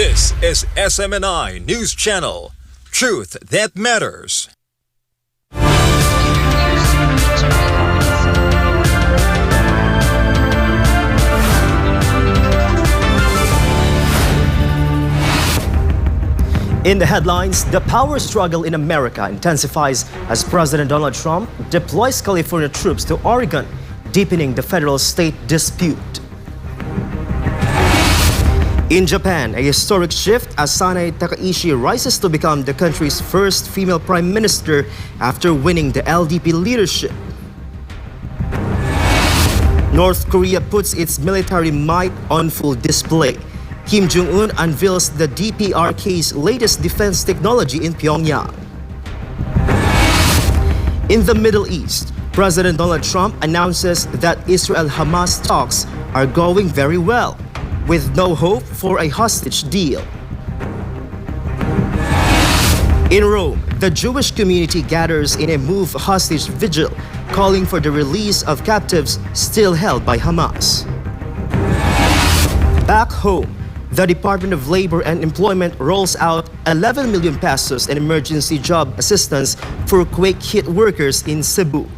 This is SMNI News Channel. Truth that matters. In the headlines, the power struggle in America intensifies as President Donald Trump deploys California troops to Oregon, deepening the federal-state dispute. In Japan, a historic shift as Sanae Takaichi rises to become the country's first female prime minister after winning the LDP leadership. North Korea puts its military might on full display. Kim Jong-un unveils the DPRK's latest defense technology in Pyongyang. In the Middle East, President Donald Trump announces that Israel-Hamas talks are going very well, with no hope for a hostage deal. In Rome, the Jewish community gathers in a move hostage vigil, calling for the release of captives still held by Hamas. Back home, the Department of Labor and Employment rolls out 11 million pesos in emergency job assistance for quake-hit workers in Cebu.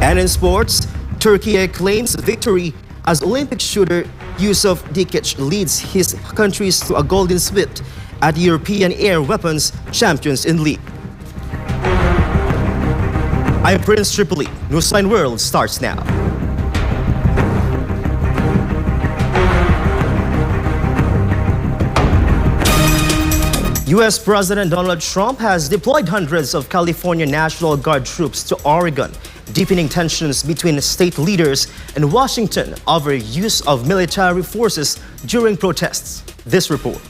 And in sports, Turkiye claims victory as Olympic shooter Yusuf Dikeç leads his countries to a golden sweep at the European Air Weapons Champions in League. I'm Prince Tripoli. Newsline World starts now. U.S. President Donald Trump has deployed hundreds of California National Guard troops to Oregon, deepening tensions between state leaders and Washington over use of military forces during protests. This report.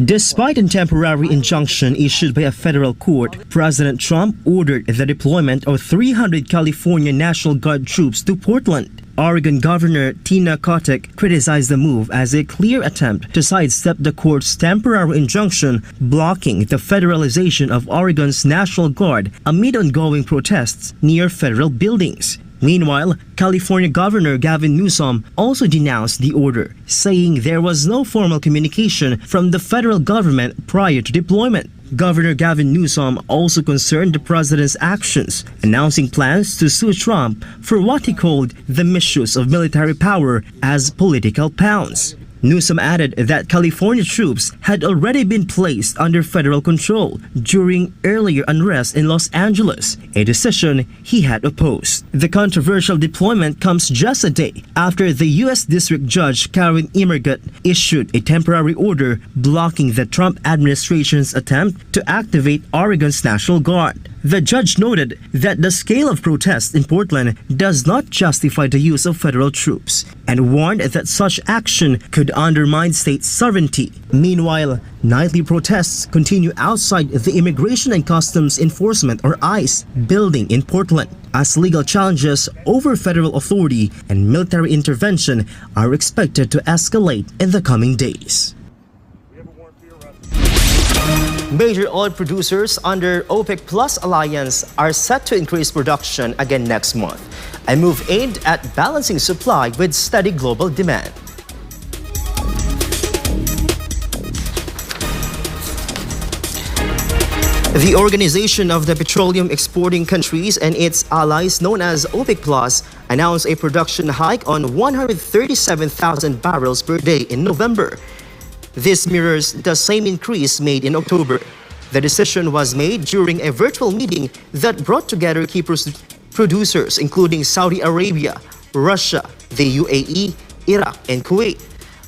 Despite a temporary injunction issued by a federal court, President Trump ordered the deployment of 300 California National Guard troops to Portland. Oregon Governor Tina Kotek criticized the move as a clear attempt to sidestep the court's temporary injunction blocking the federalization of Oregon's National Guard amid ongoing protests near federal buildings. Meanwhile, California Governor Gavin Newsom also denounced the order, saying there was no formal communication from the federal government prior to deployment. Governor Gavin Newsom also concerned the president's actions, announcing plans to sue Trump for what he called the misuse of military power as political pawns. Newsom added that California troops had already been placed under federal control during earlier unrest in Los Angeles, a decision he had opposed. The controversial deployment comes just a day after the U.S. District Judge Karen Immergut issued a temporary order blocking the Trump administration's attempt to activate Oregon's National Guard. The judge noted that the scale of protests in Portland does not justify the use of federal troops and warned that such action could undermine state sovereignty. Meanwhile, nightly protests continue outside the Immigration and Customs Enforcement or ICE building in Portland as legal challenges over federal authority and military intervention are expected to escalate in the coming days. Major oil producers under OPEC Plus alliance are set to increase production again next month, a move aimed at balancing supply with steady global demand. The Organization of the Petroleum Exporting Countries and its allies, known as OPEC Plus, announced a production hike on 137,000 barrels per day in November. This mirrors the same increase made in October. The decision was made during a virtual meeting that brought together key producers including Saudi Arabia, Russia, the UAE, Iraq, and Kuwait.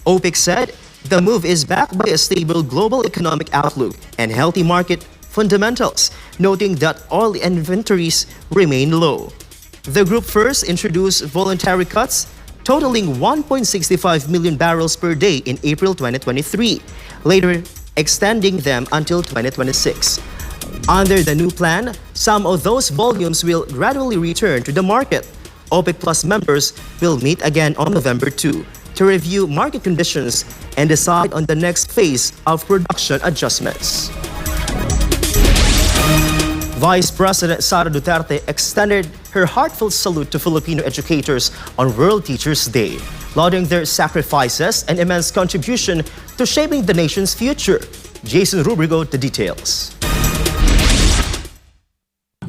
OPEC said the move is backed by a stable global economic outlook and healthy market fundamentals, noting that oil inventories remain low. The group first introduced voluntary cuts totaling 1.65 million barrels per day in April 2023, later extending them until 2026. Under the new plan, some of those volumes will gradually return to the market. OPEC Plus members will meet again on November 2 to review market conditions and decide on the next phase of production adjustments. Vice President Sara Duterte extended her heartfelt salute to Filipino educators on World Teachers' Day, lauding their sacrifices and immense contribution to shaping the nation's future. Jason Rubrigo, the details.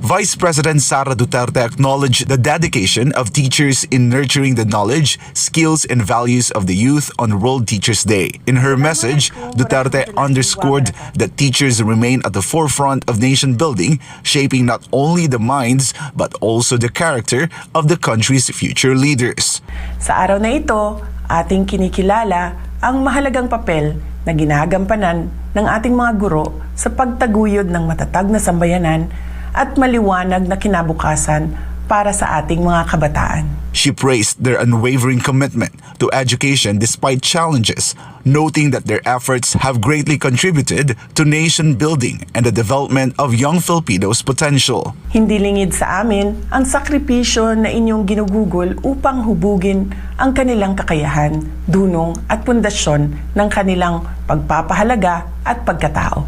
Vice President Sara Duterte acknowledged the dedication of teachers in nurturing the knowledge, skills, and values of the youth on World Teachers' Day. In her message, Duterte underscored that teachers remain at the forefront of nation building, shaping not only the minds but also the character of the country's future leaders. Sa araw na ito, ating kinikilala ang mahalagang papel na ginagampanan ng ating mga guro sa pagtaguyod ng matatag na sambayanan at maliwanag na kinabukasan para sa ating mga kabataan. She praised their unwavering commitment to education despite challenges, noting that their efforts have greatly contributed to nation building and the development of young Filipinos' potential. Hindi lingid sa amin ang sakripisyo na inyong ginugugol upang hubugin ang kanilang kakayahan, dunong at pundasyon ng kanilang pagpapahalaga at pagkatao.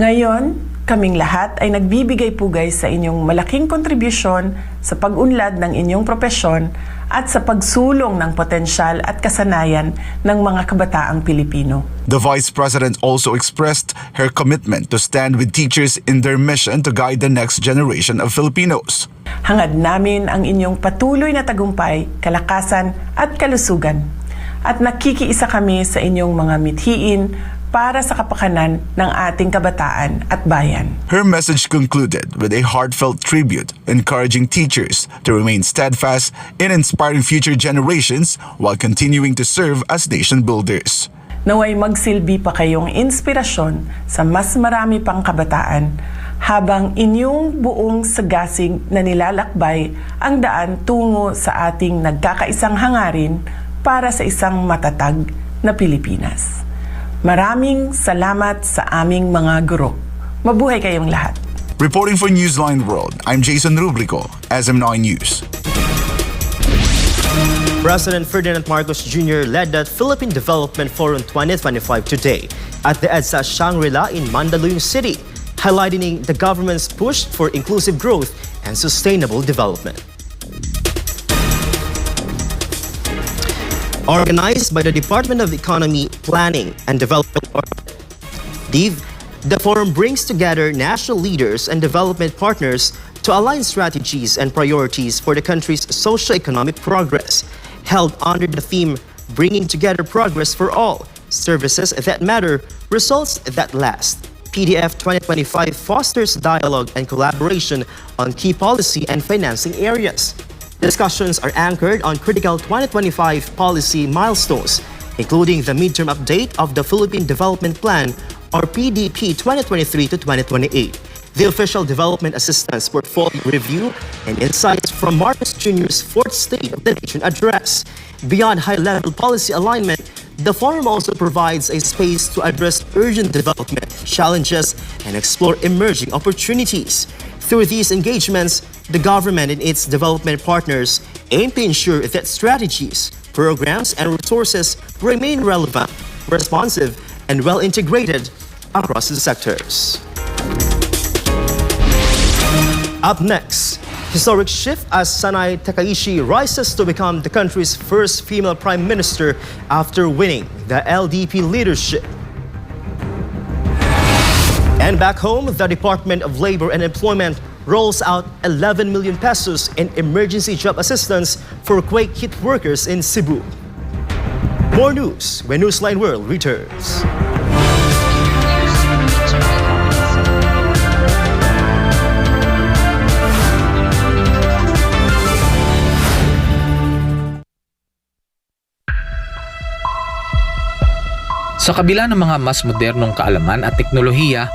Ngayon, kaming lahat ay nagbibigay pugay sa inyong malaking kontribusyon sa pag-unlad ng inyong propesyon at sa pagsulong ng potensyal at kasanayan ng mga kabataang Pilipino. The Vice President also expressed her commitment to stand with teachers in their mission to guide the next generation of Filipinos. Hangad namin ang inyong patuloy na tagumpay, kalakasan at kalusugan. At nakikiisa kami sa inyong mga mithiin para sa kapakanan ng ating kabataan at bayan. Her message concluded with a heartfelt tribute, encouraging teachers to remain steadfast in inspiring future generations while continuing to serve as nation builders. Naway magsilbi pa kayong inspirasyon sa mas marami pang kabataan habang inyong buong sagasig na nilalakbay ang daan tungo sa ating nagkakaisang hangarin para sa isang matatag na Pilipinas. Maraming salamat sa aming mga guro. Mabuhay kayong lahat. Reporting for Newsline World, I'm Jason Rubrico, SM9 News. President Ferdinand Marcos Jr. led the Philippine Development Forum 2025 today at the EDSA Shangri-La in Mandaluyong City, highlighting the government's push for inclusive growth and sustainable development. Organized by the Department of Economy, Planning and Development, DEV, the forum brings together national leaders and development partners to align strategies and priorities for the country's socio-economic progress. Held under the theme, Bringing Together Progress for All, Services That Matter, Results That Last. PDF 2025 fosters dialogue and collaboration on key policy and financing areas. Discussions are anchored on critical 2025 policy milestones, including the midterm update of the Philippine Development Plan, or PDP 2023 to 2028, the official development assistance portfolio review, and insights from Marcos Jr.'s Fourth State of the Nation address. Beyond high-level policy alignment, the forum also provides a space to address urgent development challenges and explore emerging opportunities. Through these engagements, the government and its development partners aim to ensure that strategies, programs, and resources remain relevant, responsive, and well-integrated across the sectors. Up next, historic shift as Sanae Takaichi rises to become the country's first female prime minister after winning the LDP leadership. And back home, the Department of Labor and Employment rolls out 11 million pesos in emergency job assistance for quake-hit workers in Cebu. More news when Newsline World returns. Sa kabila ng mga mas modernong kaalaman at teknolohiya,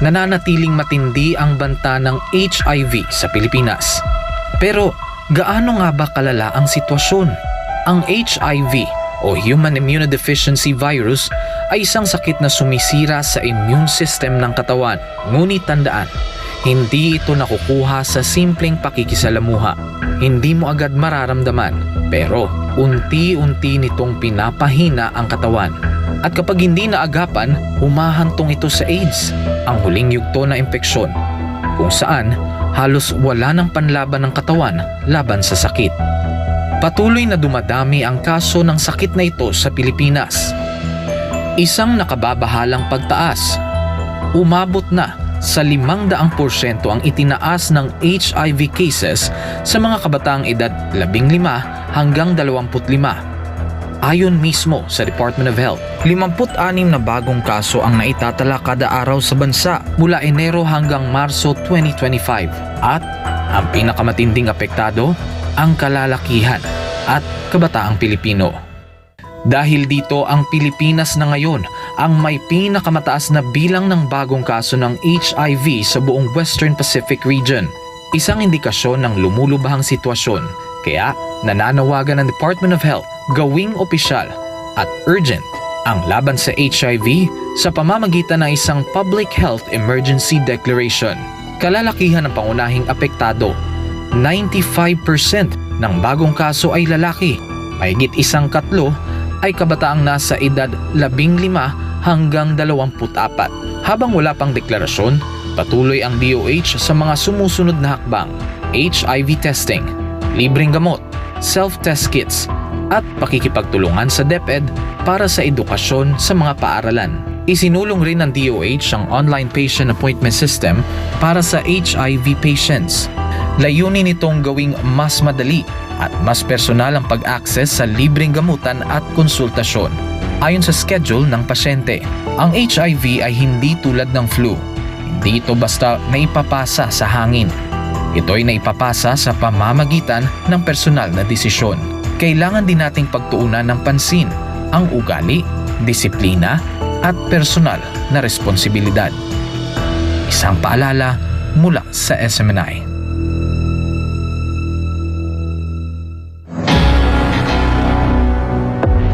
nananatiling matindi ang banta ng HIV sa Pilipinas. Pero gaano nga ba kalala ang sitwasyon? Ang HIV o Human Immunodeficiency Virus ay isang sakit na sumisira sa immune system ng katawan. Ngunit tandaan, hindi ito nakukuha sa simpleng pakikisalamuha. Hindi mo agad mararamdaman, pero unti-unti nitong pinapahina ang katawan. At kapag hindi naagapan, humahantong ito sa AIDS, ang huling yugto na impeksyon, kung saan halos wala ng panlaban ng katawan laban sa sakit. Patuloy na dumadami ang kaso ng sakit na ito sa Pilipinas. Isang nakababahalang pagtaas. Umabot na sa 500% ang itinaas ng HIV cases sa mga kabataang edad 15 hanggang 25. Ayon mismo sa Department of Health, 56 na bagong kaso ang naitatala kada araw sa bansa mula Enero hanggang Marso 2025 at ang pinakamatinding apektado, ang kalalakihan at kabataang Pilipino. Dahil dito, ang Pilipinas na ngayon ang may pinakamataas na bilang ng bagong kaso ng HIV sa buong Western Pacific region. Isang indikasyon ng lumulubahang sitwasyon, kaya nananawagan ng Department of Health gawing opisyal at urgent ang laban sa HIV sa pamamagitan ng isang Public Health Emergency Declaration. Kalalakihan ng pangunahing apektado, 95% ng bagong kaso ay lalaki, mahigit 1/4 ay kabataang nasa edad 15 hanggang 24. Habang wala pang deklarasyon, patuloy ang DOH sa mga sumusunod na hakbang: HIV testing, libreng gamot, self-test kits, at pakikipagtulungan sa DepEd para sa edukasyon sa mga paaralan. Isinulong rin ng DOH ang online patient appointment system para sa HIV patients. Layunin nitong gawing mas madali at mas personal ang pag-access sa libreng gamutan at konsultasyon. Ayon sa schedule ng pasyente, ang HIV ay hindi tulad ng flu. Hindi ito basta naipapasa sa hangin. Ito ay naipapasa sa pamamagitan ng personal na desisyon. Kailangan din nating pagtuunan ng pansin ang ugali, disiplina at personal na responsibilidad. Isang paalala mula sa SMNI.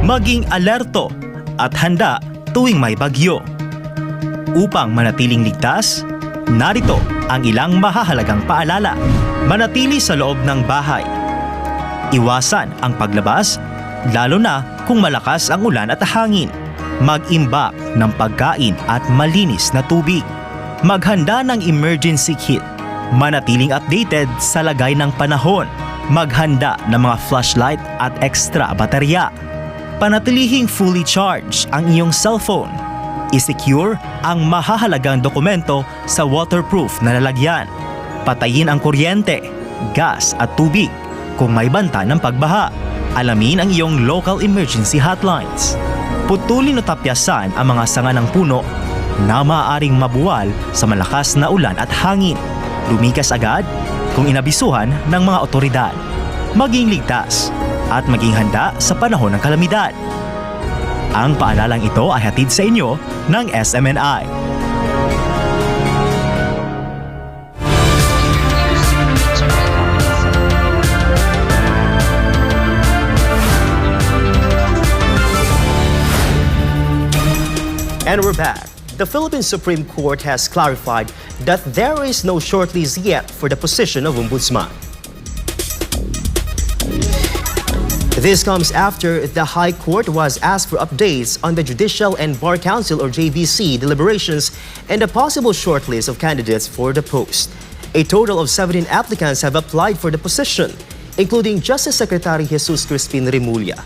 Maging alerto at handa tuwing may bagyo. Upang manatiling ligtas, narito ang ilang mahahalagang paalala. Manatili sa loob ng bahay. Iwasan ang paglabas, lalo na kung malakas ang ulan at hangin. Mag-imbak ng pagkain at malinis na tubig. Maghanda ng emergency kit. Manatiling updated sa lagay ng panahon. Maghanda ng mga flashlight at extra baterya. Panatilihing fully charged ang iyong cellphone. I-secure ang mahahalagang dokumento sa waterproof na lalagyan. Patayin ang kuryente, gas at tubig kung may banta ng pagbaha. Alamin ang iyong local emergency hotlines. Putulin o tapyasan ang mga sanga ng puno na maaaring mabuwal sa malakas na ulan at hangin. Lumikas agad kung inabisuhan ng mga otoridad. Maging ligtas at maging handa sa panahon ng kalamidad. Ang paalalang ito ay hatid sa inyo ng SMNI. And we're back. The Philippine Supreme Court has clarified that there is no shortlist yet for the position of Ombudsman. This comes after the High Court was asked for updates on the Judicial and Bar Council or JBC deliberations and a possible shortlist of candidates for the post. A total of 17 applicants have applied for the position, including Justice Secretary Jesus Crispin Remulla.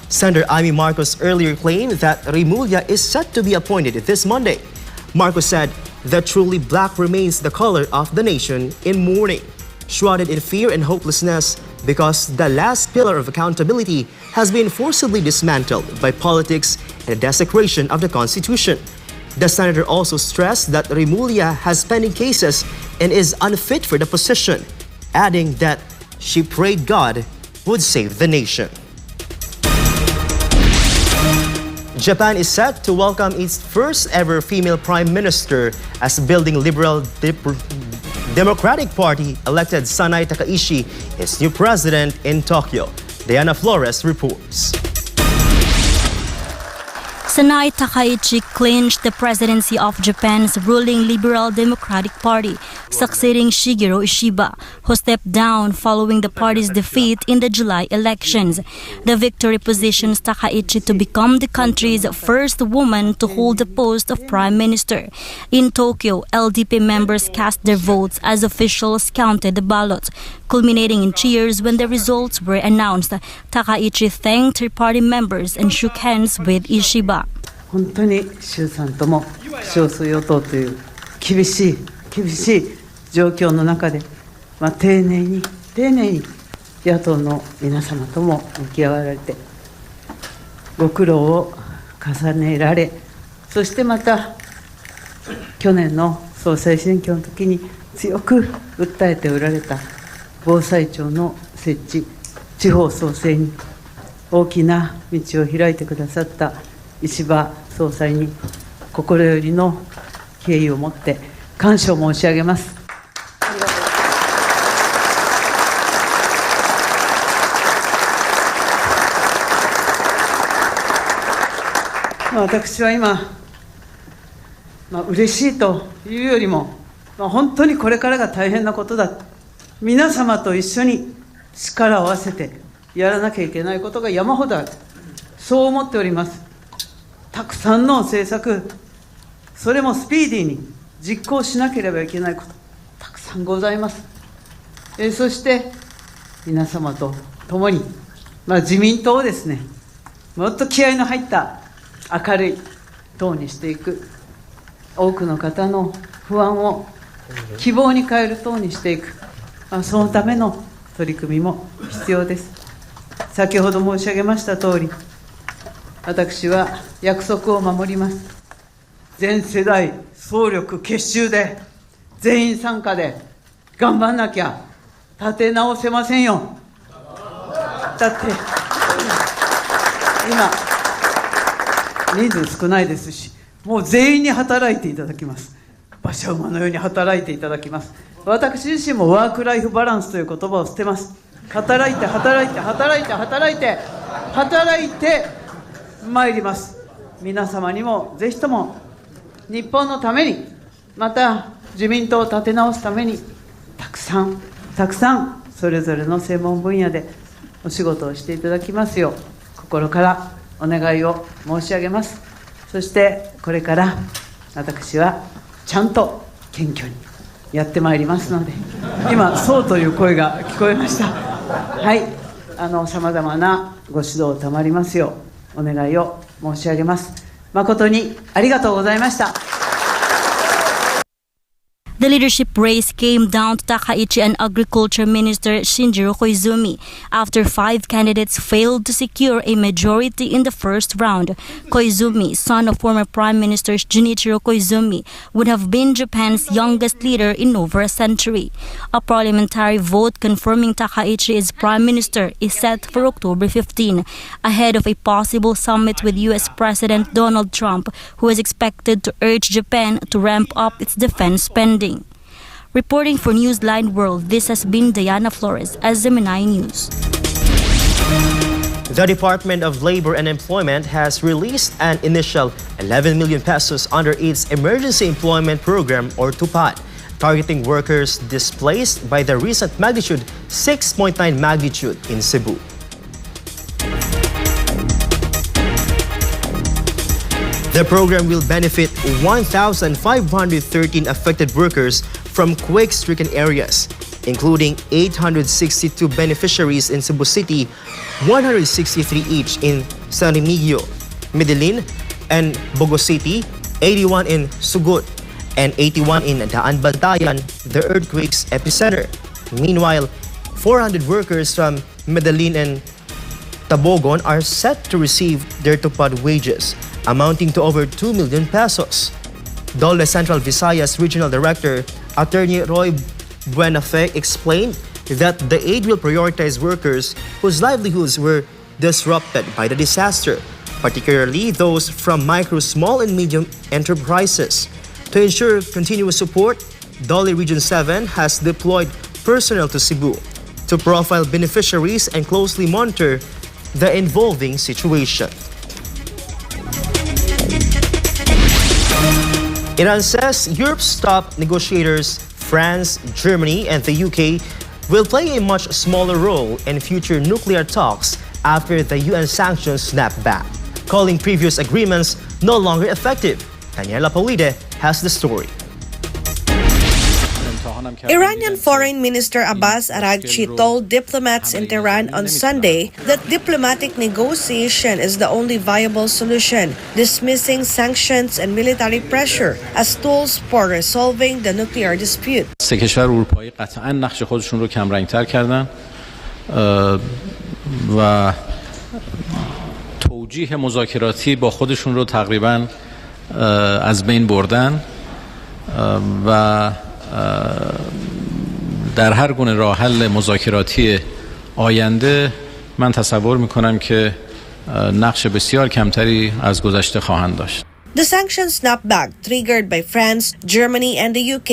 Senator Amy Marcos earlier claimed that Remulla is set to be appointed this Monday. Marcos said that truly black remains the color of the nation in mourning, shrouded in fear and hopelessness because the last pillar of accountability has been forcibly dismantled by politics and the desecration of the Constitution. The senator also stressed that Remulla has pending cases and is unfit for the position, adding that she prayed God would save the nation. Japan is set to welcome its first ever female prime minister as building liberal Democratic Party elected Sanae Takaichi its new president in Tokyo. Diana Flores reports. Sanae Takaichi clinched the presidency of Japan's ruling Liberal Democratic Party, succeeding Shigeru Ishiba, who stepped down following the party's defeat in the July elections. The victory positions Takaichi to become the country's first woman to hold the post of prime minister. In Tokyo, LDP members cast their votes as officials counted the ballots, culminating in cheers when the results were announced. Takaichi thanked her party members and shook hands with Ishiba. 本当に衆参とも少数与党という厳しい状況の中で、丁寧に野党の皆様とも向き合われて、ご苦労を重ねられ、そしてまた去年の総裁選挙の時に強く訴えておられた防災庁の設置、地方創生に大きな道を開いてくださった石破総裁に心よりの敬意を持って感謝を申し上げます。私は今、嬉しいというよりも、本当にこれからが大変なことだ、皆様と一緒に力を合わせてやらなきゃいけないことが山ほどある、そう思っております。たくさんの政策、それもスピーディーに実行しなければいけないこと、たくさんございます。そして皆様と共に、自民党をですね、もっと気合いの入った明るい党にしていく、多くの方の不安を希望に変える党にしていく、そのための取り組みも必要です。先ほど申し上げました通り、私は約束を守ります。全世代総力結集で、全員参加で頑張んなきゃ立て直せませんよ。だって今人数少ないですし、もう全員に働いていただきます。馬車馬のように働いていただきます。私自身もワークライフバランスという言葉を捨てます。働いて参ります。皆様にもぜひとも日本のために、また自民党を立て直すために、たくさんそれぞれの専門分野でお仕事をしていただきますよう心からお願いを申し上げます。そしてこれから私はちゃんと謙虚にやってまいりますので、今そうという声が聞こえました。はい、さまざまなご指導を賜りますようお願いを申し上げます。誠にありがとうございました。The leadership race came down to Takaichi and Agriculture Minister Shinjiro Koizumi after 5 candidates failed to secure a majority in the first round. Koizumi, son of former Prime Minister Junichiro Koizumi, would have been Japan's youngest leader in over a century. A parliamentary vote confirming Takaichi as Prime Minister is set for October 15, ahead of a possible summit with U.S. President Donald Trump, who is expected to urge Japan to ramp up its defense spending. Reporting for Newsline World, this has been Diana Flores as Gemini News. The Department of Labor and Employment has released an initial 11 million pesos under its Emergency Employment Program, or TUPAD, targeting workers displaced by the recent magnitude 6.9 magnitude in Cebu. The program will benefit 1,513 affected workers from quake-stricken areas, including 862 beneficiaries in Cebu City, 163 each in San Remigio, Medellin, and Bogo City, 81 in Sugut, and 81 in Daan Bantayan, the earthquake's epicenter. Meanwhile, 400 workers from Medellin and Tabogon are set to receive their tupad wages, amounting to over 2 million pesos. DOLE Central Visayas Regional Director Attorney Roy Buenafe explained that the aid will prioritize workers whose livelihoods were disrupted by the disaster, particularly those from micro, small, and medium enterprises. To ensure continuous support, DOLE Region 7 has deployed personnel to Cebu to profile beneficiaries and closely monitor the evolving situation. Iran says Europe's top negotiators, France, Germany, and the UK, will play a much smaller role in future nuclear talks after the UN sanctions snap back, calling previous agreements no longer effective. Daniela Polide has the story. Iranian Foreign Minister Abbas Araghchi told diplomats in Tehran on Sunday that diplomatic negotiation is the only viable solution, dismissing sanctions and military pressure as tools for resolving the nuclear dispute. سه کشور اروپایی قطعاً نقش خودشون رو کمرنگ‌تر کردن و توجیه مذاکراتی با خودشون رو تقریباً از بین بردن و در هر گونه راه حل مذاکراتی آینده من تصور میکنم که نقش بسیار کمتری از گذشته خواهند داشت. The sanctions snapback, triggered by France, Germany, and the UK,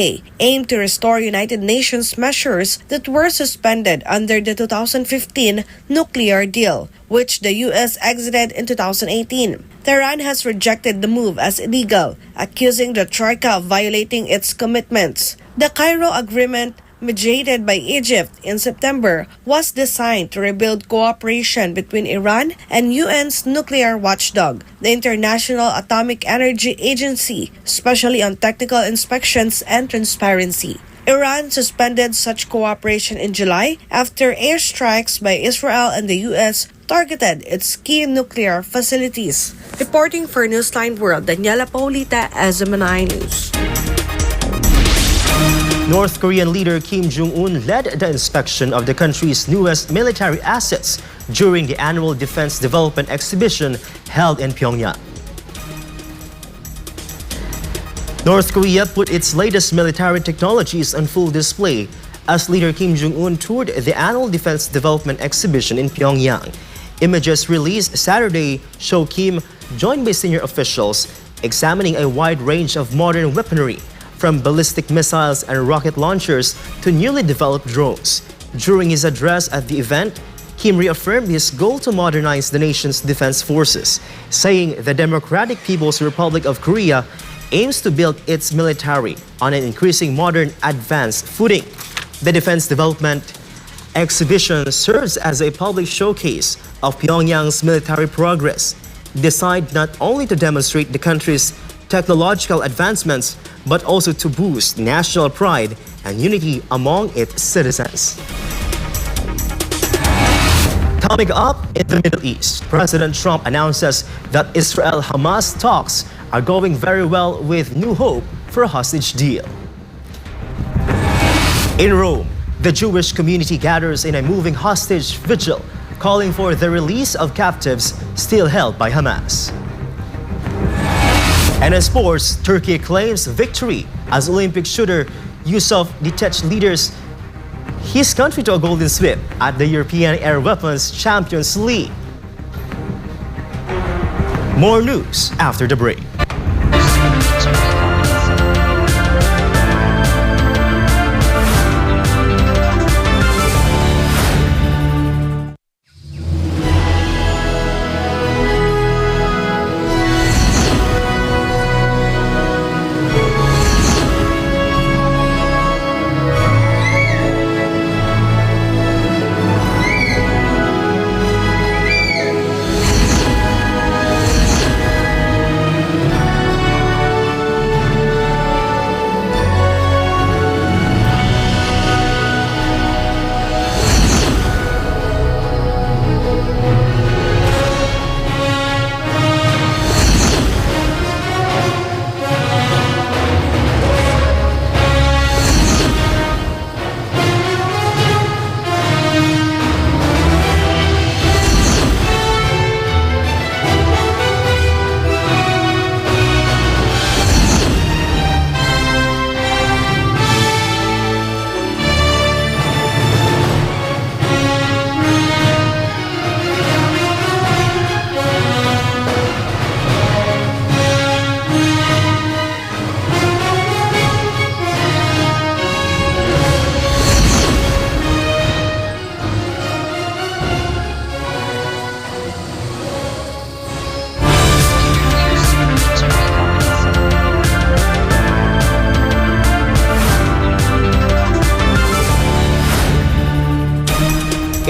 aim to restore United Nations measures that were suspended under the 2015 nuclear deal, which the US exited in 2018. Tehran has rejected the move as illegal, accusing the Troika of violating its commitments. The Cairo Agreement, mediated by Egypt in September, was designed to rebuild cooperation between Iran and UN's nuclear watchdog, the International Atomic Energy Agency, especially on technical inspections and transparency. Iran suspended such cooperation in July after airstrikes by Israel and the US targeted its key nuclear facilities. Reporting for Newsline World, Daniela Paulita, SMNI News. North Korean leader Kim Jong-un led the inspection of the country's newest military assets during the annual Defense Development Exhibition held in Pyongyang. North Korea put its latest military technologies on full display as leader Kim Jong-un toured the annual Defense Development Exhibition in Pyongyang. Images released Saturday show Kim, joined by senior officials, examining a wide range of modern weaponry, from ballistic missiles and rocket launchers to newly developed drones. During his address at the event, Kim reaffirmed his goal to modernize the nation's defense forces, saying the Democratic People's Republic of Korea aims to build its military on an increasing modern advanced footing. The Defense Development Exhibition serves as a public showcase of Pyongyang's military progress, designed not only to demonstrate the country's technological advancements, but also to boost national pride and unity among its citizens. Coming up in the Middle East, President Trump announces that Israel-Hamas talks are going very well with new hope for a hostage deal. In Rome, the Jewish community gathers in a moving hostage vigil, calling for the release of captives still held by Hamas. And in sports, Turkey claims victory as Olympic shooter Yusuf Dikeç leads his country to a golden sweep at the European Air Weapons Champions League. More news after the break.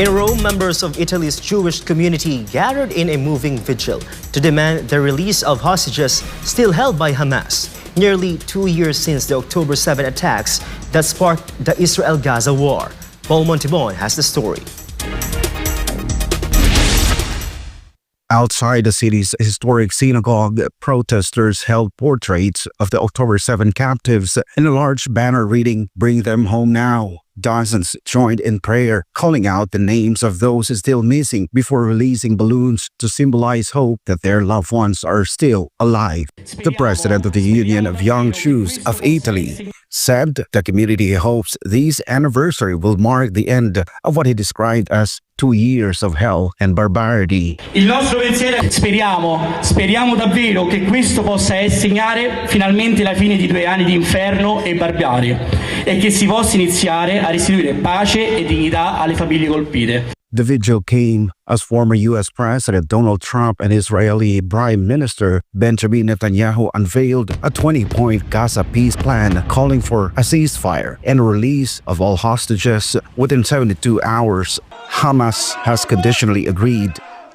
In Rome, members of Italy's Jewish community gathered in a moving vigil to demand the release of hostages still held by Hamas, nearly 2 years since the October 7 attacks that sparked the Israel-Gaza war. Paul Montibon has the story. Outside the city's historic synagogue, protesters held portraits of the October 7 captives and a large banner reading, "Bring them home now." Dozens joined in prayer, calling out the names of those still missing before releasing balloons to symbolize hope that their loved ones are still alive. The president of the Union of Young Jews of Italy said the community hopes this anniversary will mark the end of what he described as 2 years of hell and barbarity. Il nostro pensiero speriamo davvero che questo possa segnare finalmente la fine di 2 anni di inferno e barbarie e che si possa iniziare a restituire pace e dignità alle famiglie colpite. The vigil came as former U.S. President Donald Trump and Israeli Prime Minister Benjamin Netanyahu unveiled a 20-point Gaza peace plan calling for a ceasefire and release of all hostages within 72 hours. Hamas has conditionally agreed,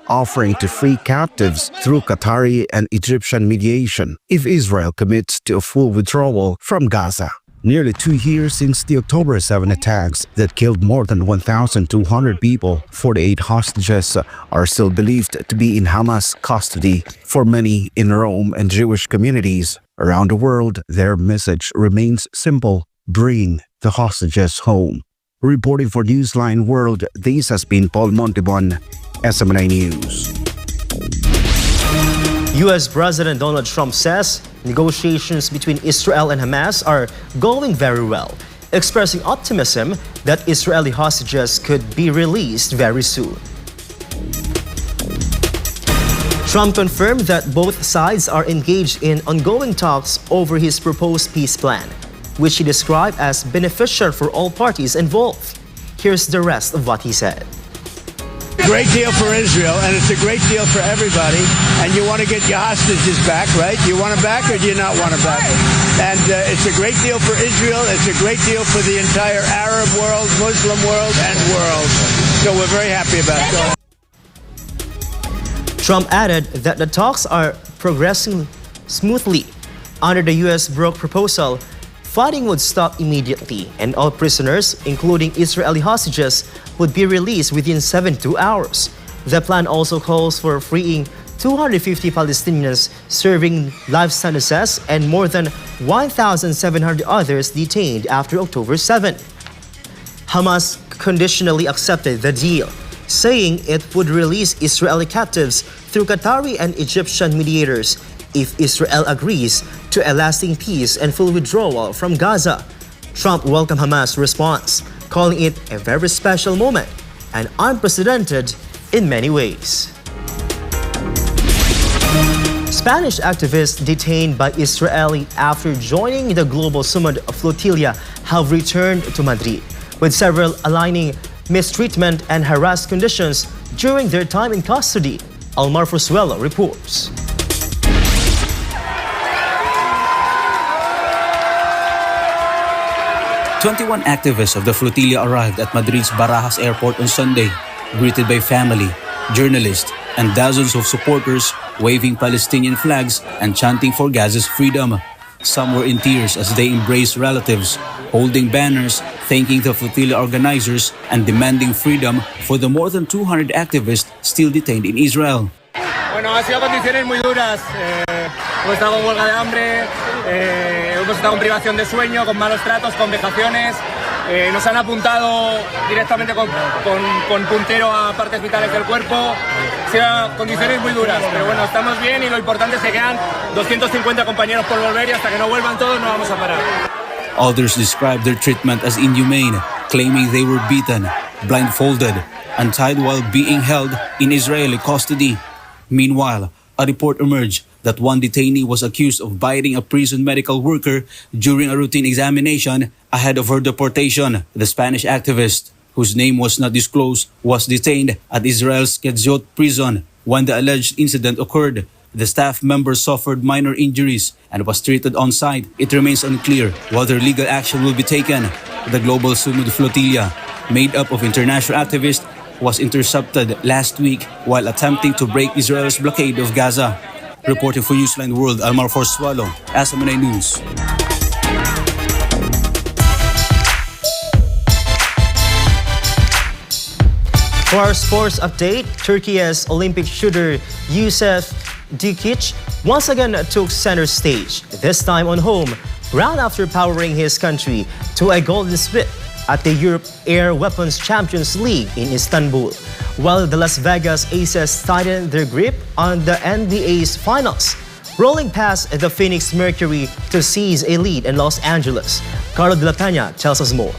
offering to free captives through Qatari and Egyptian mediation if Israel commits to a full withdrawal from Gaza. Nearly 2 years since the October 7 attacks that killed more than 1,200 people, 48 hostages are still believed to be in Hamas custody. For many in Rome and Jewish communities around the world, their message remains simple: bring the hostages home. Reporting for Newsline World, this has been Paul Montibon, SMNI News. U.S. President Donald Trump says negotiations between Israel and Hamas are going very well, expressing optimism that Israeli hostages could be released very soon. Trump confirmed that both sides are engaged in ongoing talks over his proposed peace plan, which he described as beneficial for all parties involved. Here's the rest of what he said. Great deal for Israel, and it's a great deal for everybody. And you want to get your hostages back, right? You want them back, or do you not want them back? And it's a great deal for Israel. It's a great deal for the entire Arab world, Muslim world, and world. So we're very happy about it. Trump added that the talks are progressing smoothly. Under the U.S. broke proposal, fighting would stop immediately and all prisoners, including Israeli hostages, would be released within 72 hours. The plan also calls for freeing 250 Palestinians serving life sentences and more than 1,700 others detained after October 7. Hamas conditionally accepted the deal, saying it would release Israeli captives through Qatari and Egyptian mediators if Israel agrees to a lasting peace and full withdrawal from Gaza. Trump welcomed Hamas' response, calling it a very special moment and unprecedented in many ways. Spanish activists detained by Israeli after joining the global summit flotilla have returned to Madrid, with several aligning mistreatment and harassed conditions during their time in custody. Almar Frusuelo reports. 21 activists of the flotilla arrived at Madrid's Barajas airport on Sunday, greeted by family, journalists, and dozens of supporters waving Palestinian flags and chanting for Gaza's freedom. Some were in tears as they embraced relatives, holding banners thanking the flotilla organizers and demanding freedom for the more than 200 activists still detained in Israel. Bueno, ha sido condiciones muy duras. Hemos estado con huelga de hambre, hemos estado con privación de sueño, con malos tratos, con vejaciones. Nos han apuntado directamente con puntero a partes vitales del cuerpo. Han sido condiciones muy duras, pero bueno, estamos bien y lo importante es que quedan 250 compañeros por volver y hasta que no vuelvan todos no vamos a parar. Others described their treatment as inhumane, claiming they were beaten, blindfolded, and tied while being held in Israeli custody. Meanwhile, a report emerged that one detainee was accused of biting a prison medical worker during a routine examination ahead of her deportation. The Spanish activist, whose name was not disclosed, was detained at Israel's Kedziot prison when the alleged incident occurred. The staff member suffered minor injuries and was treated on site. It remains unclear whether legal action will be taken. The Global Summit Flotilla, made up of international activists, was intercepted last week while attempting to break Israel's blockade of Gaza. Reporting for Newsline World, Almar Forswalo, SMNA News. For our sports update, Turkey's Olympic shooter Yusuf Dikeç once again took center stage, this time on home ground after powering his country to a golden sweep at the Europe Air Weapons Champions League in Istanbul, while the Las Vegas Aces tightened their grip on the NBA's finals, rolling past the Phoenix Mercury to seize a lead in Los Angeles. Carlo de la Peña tells us more.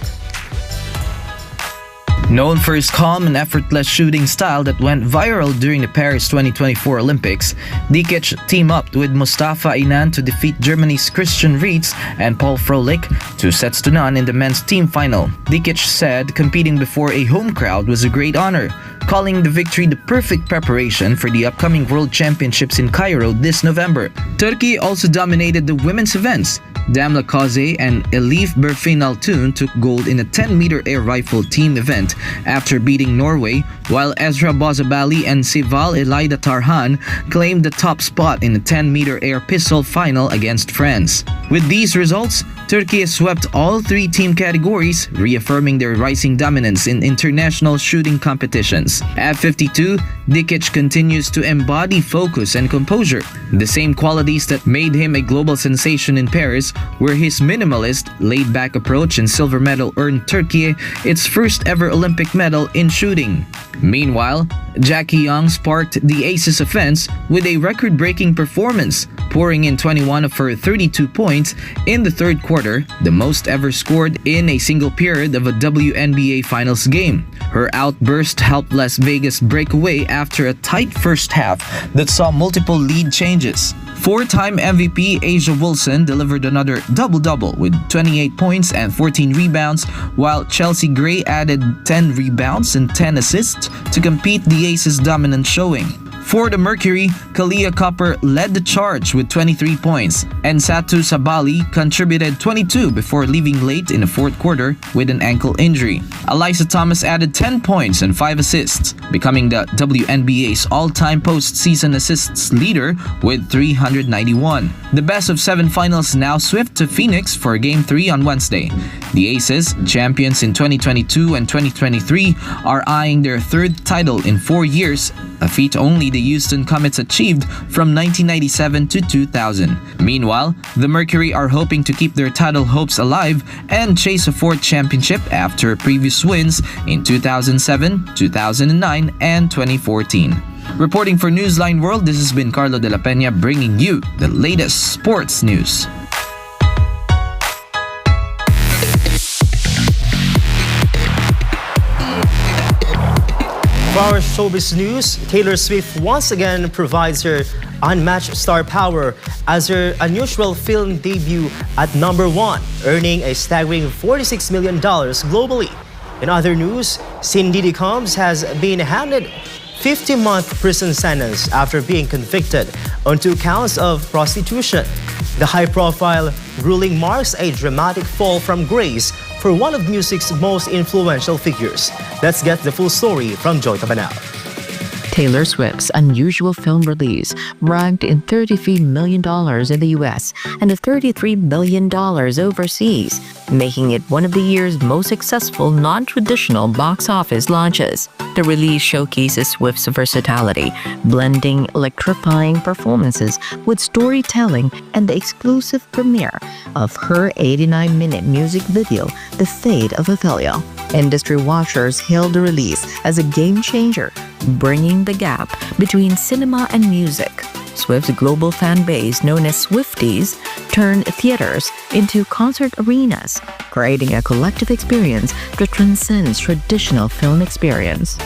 Known for his calm and effortless shooting style that went viral during the Paris 2024 Olympics, Dikeç teamed up with Mustafa Inan to defeat Germany's Christian Rietz and Paul Froelich 2-0 in the men's team final. Dikeç said competing before a home crowd was a great honor, calling the victory the perfect preparation for the upcoming World Championships in Cairo this November. Turkey also dominated the women's events. Damla Kaze and Elif Berfin Altun took gold in a 10-meter air rifle team event after beating Norway, while Ezra Bozabali and Sival Elaida Tarhan claimed the top spot in the 10-meter air pistol final against France. With these results, Turkey has swept all three team categories, reaffirming their rising dominance in international shooting competitions. At 52, Dikeç continues to embody focus and composure, the same qualities that made him a global sensation in Paris, where his minimalist, laid-back approach and silver medal earned Turkiye its first ever Olympic medal in shooting. Meanwhile, Jackie Young sparked the Aces' offense with a record-breaking performance, pouring in 21 of her 32 points in the third quarter, the most ever scored in a single period of a WNBA Finals game. Her outburst helped Las Vegas break away after a tight first half that saw multiple lead changes. Four-time MVP Asia Wilson delivered another double-double with 28 points and 14 rebounds, while Chelsea Gray added 10 rebounds and 10 assists to complete the Aces' dominant showing. For the Mercury, Kalia Copper led the charge with 23 points, and Satu Sabali contributed 22 before leaving late in the fourth quarter with an ankle injury. Alyssa Thomas added 10 points and 5 assists, becoming the WNBA's all-time postseason assists leader with 391. The best-of-7 finals now swift to Phoenix for Game 3 on Wednesday. The Aces, champions in 2022 and 2023, are eyeing their third title in 4 years, a feat only the Houston Comets achieved from 1997 to 2000. Meanwhile, the Mercury are hoping to keep their title hopes alive and chase a fourth championship after previous wins in 2007, 2009, and 2014. Reporting for Newsline World, this has been Carlo de la Peña bringing you the latest sports news. For our showbiz news, Taylor Swift once again provides her unmatched star power as her unusual film debut at #1, earning a staggering $46 million globally. In other news, Cindy Combs has been handed 50-month prison sentence after being convicted on 2 counts of prostitution. The high-profile ruling marks a dramatic fall from grace for one of music's most influential figures. Let's get the full story from Joy Tabanao. Taylor Swift's unusual film release ranked in $33 million in the US and $33 billion overseas, making it one of the year's most successful non-traditional box office launches. The release showcases Swift's versatility, blending electrifying performances with storytelling, and the exclusive premiere of her 89-minute music video, The Fate of Ophelia. Industry watchers hailed the release as a game-changer, bringing the gap between cinema and music. Swift's global fan base, known as Swifties, turned theaters into concert arenas, creating a collective experience that transcends traditional film experience.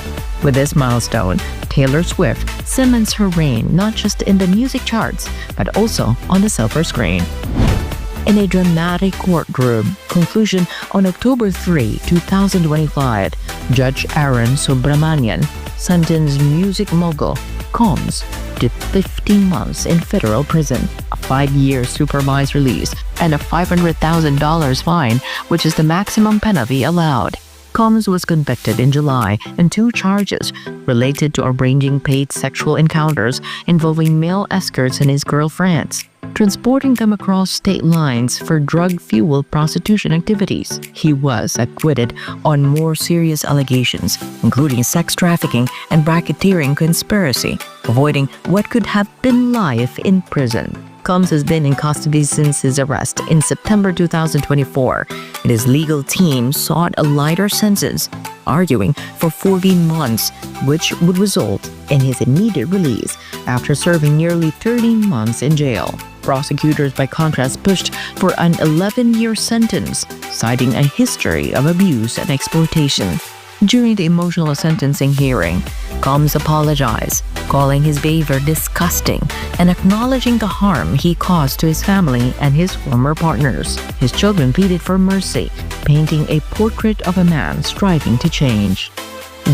With this milestone, Taylor Swift cements her reign not just in the music charts, but also on the silver screen. In a dramatic courtroom conclusion on October 3, 2025, Judge Aaron Subramanian sentenced music mogul Combs to 15 months in federal prison, a 5-year supervised release, and a $500,000 fine, which is the maximum penalty allowed. Combs was convicted in July on 2 charges related to arranging paid sexual encounters involving male escorts and his girlfriends, transporting them across state lines for drug-fueled prostitution activities. He was acquitted on more serious allegations, including sex trafficking and racketeering conspiracy, avoiding what could have been life in prison. Combs has been in custody since his arrest in September 2024, and his legal team sought a lighter sentence, arguing for 14 months, which would result in his immediate release after serving nearly 13 months in jail. Prosecutors, by contrast, pushed for an 11-year sentence, citing a history of abuse and exploitation. During the emotional sentencing hearing, Combs apologized, calling his behavior disgusting and acknowledging the harm he caused to his family and his former partners. His children pleaded for mercy, painting a portrait of a man striving to change.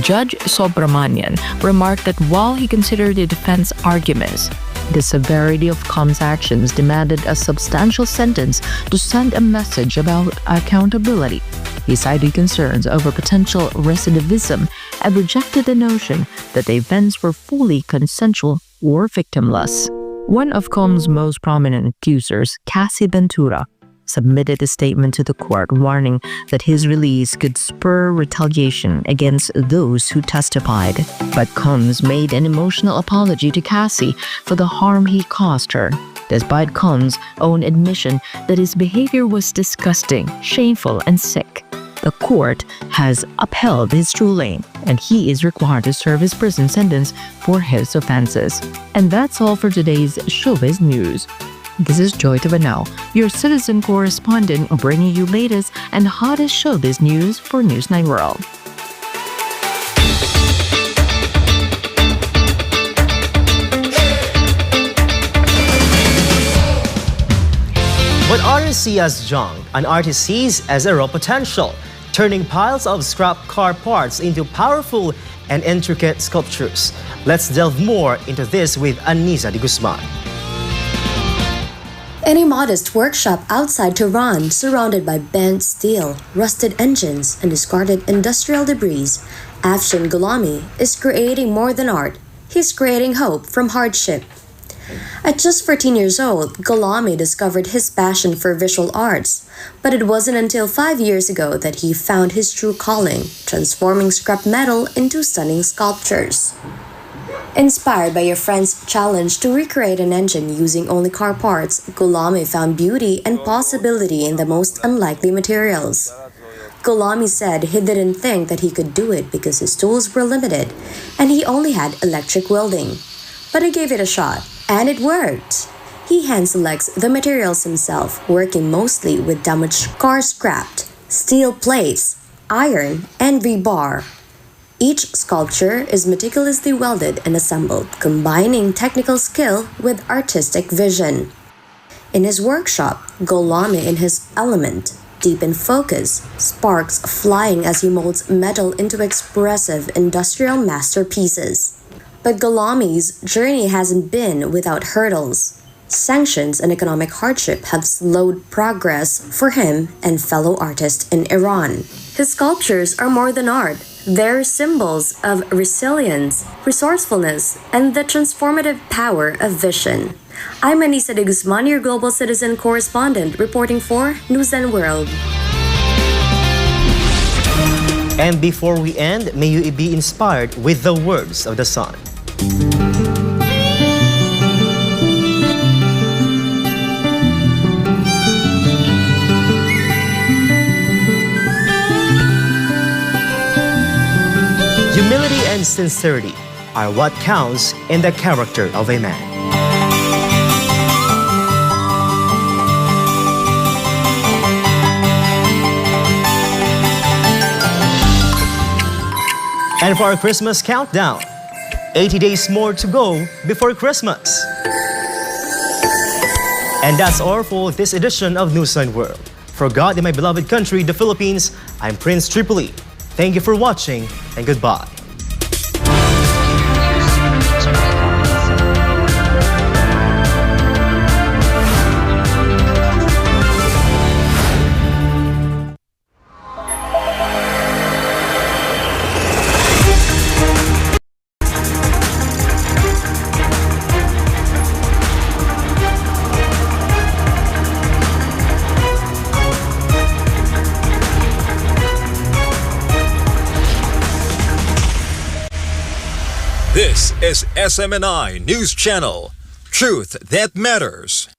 Judge Sobramanian remarked that while he considered the defense arguments, the severity of Combs' actions demanded a substantial sentence to send a message about accountability. He cited concerns over potential recidivism and rejected the notion that the events were fully consensual or victimless. One of Combs' most prominent accusers, Cassie Ventura, submitted a statement to the court warning that his release could spur retaliation against those who testified. But Combs made an emotional apology to Cassie for the harm he caused her, despite Combs' own admission that his behavior was disgusting, shameful, and sick. The court has upheld his ruling, and he is required to serve his prison sentence for his offenses. And that's all for today's Showbiz News. This is Joy Tabanao, your citizen correspondent, bringing you latest and hottest showbiz news for Newsline World. What artists see as junk, an artist sees as a raw potential, turning piles of scrap car parts into powerful and intricate sculptures. Let's delve more into this with Anisa de Guzman. In a modest workshop outside Tehran, surrounded by bent steel, rusted engines, and discarded industrial debris, Afshin Gulami is creating more than art. He's creating hope from hardship. At just 14 years old, Gulami discovered his passion for visual arts, but it wasn't until 5 years ago that he found his true calling, transforming scrap metal into stunning sculptures. Inspired by a friend's challenge to recreate an engine using only car parts, Gulami found beauty and possibility in the most unlikely materials. Gulami said he didn't think that he could do it because his tools were limited and he only had electric welding. But he gave it a shot, and it worked. He hand selects the materials himself, working mostly with damaged car scrap, steel plates, iron, and rebar. Each sculpture is meticulously welded and assembled, combining technical skill with artistic vision. In his workshop, Gulami in his element, deep in focus, sparks flying as he molds metal into expressive industrial masterpieces. But Gulami's journey hasn't been without hurdles. Sanctions and economic hardship have slowed progress for him and fellow artists in Iran. His sculptures are more than art. They're symbols of resilience, resourcefulness, and the transformative power of vision. I'm Anisa de Guzman, your global citizen correspondent, reporting for Newsline World. And before we end, may you be inspired with the words of the sun. Humility and sincerity are what counts in the character of a man. And for our Christmas countdown, 80 days more to go before Christmas. And that's all for this edition of Newsline World. For God and my beloved country, the Philippines, I'm Prince Tripoli. Thank you for watching and goodbye. This is SMNI News Channel. Truth that matters.